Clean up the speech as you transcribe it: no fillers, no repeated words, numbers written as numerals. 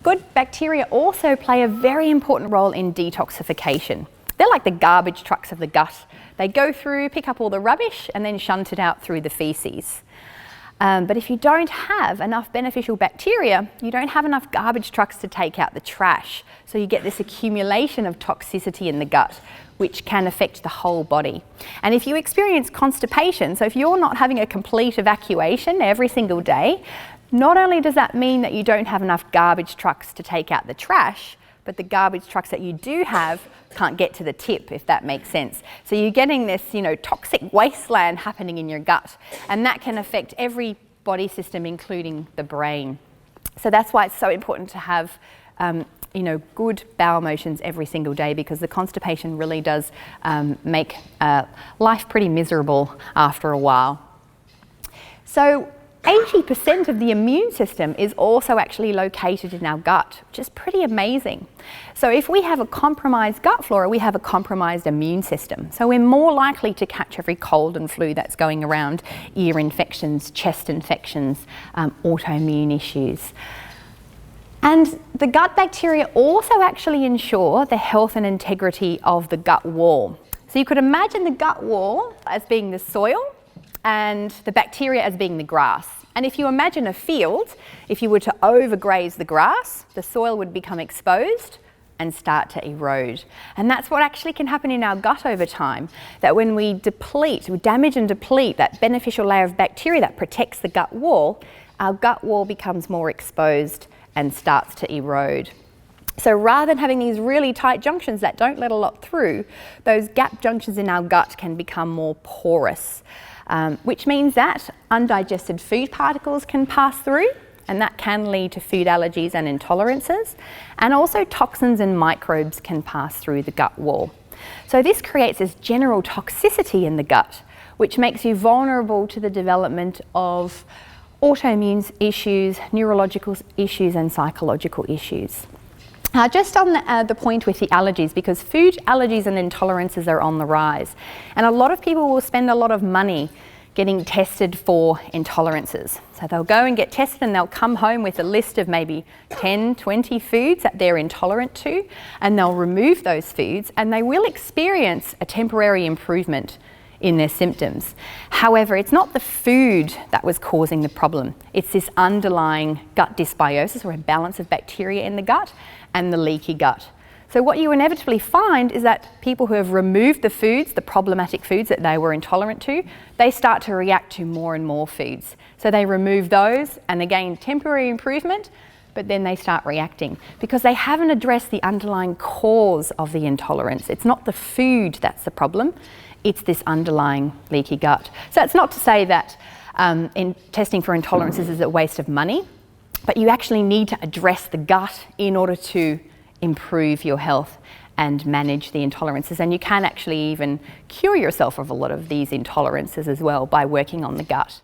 Good bacteria also play a very important role in detoxification. They're like the garbage trucks of the gut. They go through, pick up all the rubbish, and then shunt it out through the feces. But if you don't have enough beneficial bacteria, you don't have enough garbage trucks to take out the trash. So you get this accumulation of toxicity in the gut, which can affect the whole body. And if you experience constipation, so if you're not having a complete evacuation every single day, not only does that mean that you don't have enough garbage trucks to take out the trash, but the garbage trucks that you do have can't get to the tip, if that makes sense. So you're getting this, toxic wasteland happening in your gut, and that can affect every body system, including the brain. So that's why it's so important to have, good bowel motions every single day, because the constipation really does make life pretty miserable after a while. So 80% of the immune system is also actually located in our gut, which is pretty amazing. So if we have a compromised gut flora, we have a compromised immune system. So we're more likely to catch every cold and flu that's going around, ear infections, chest infections, autoimmune issues. And the gut bacteria also actually ensure the health and integrity of the gut wall. So you could imagine the gut wall as being the soil, and the bacteria as being the grass. And if you imagine a field, if you were to overgraze the grass, the soil would become exposed and start to erode. And that's what actually can happen in our gut over time, that when we damage and deplete that beneficial layer of bacteria that protects the gut wall, our gut wall becomes more exposed and starts to erode. So rather than having these really tight junctions that don't let a lot through, those gap junctions in our gut can become more porous. Which means that undigested food particles can pass through, and that can lead to food allergies and intolerances, and also toxins and microbes can pass through the gut wall. So this creates this general toxicity in the gut, which makes you vulnerable to the development of autoimmune issues, neurological issues, and psychological issues. Just on the point with the allergies, because food allergies and intolerances are on the rise, and a lot of people will spend a lot of money getting tested for intolerances. So they'll go and get tested and they'll come home with a list of maybe 10, 20 foods that they're intolerant to, and they'll remove those foods and they will experience a temporary improvement in their symptoms. However, it's not the food that was causing the problem. It's this underlying gut dysbiosis, or a balance of bacteria in the gut, and the leaky gut. So what you inevitably find is that people who have removed the foods, the problematic foods that they were intolerant to, they start to react to more and more foods. So they remove those and again, temporary improvement, but then they start reacting because they haven't addressed the underlying cause of the intolerance. It's not the food that's the problem, it's this underlying leaky gut. So it's not to say that in testing for intolerances is a waste of money, but you actually need to address the gut in order to improve your health and manage the intolerances. And you can actually even cure yourself of a lot of these intolerances as well by working on the gut.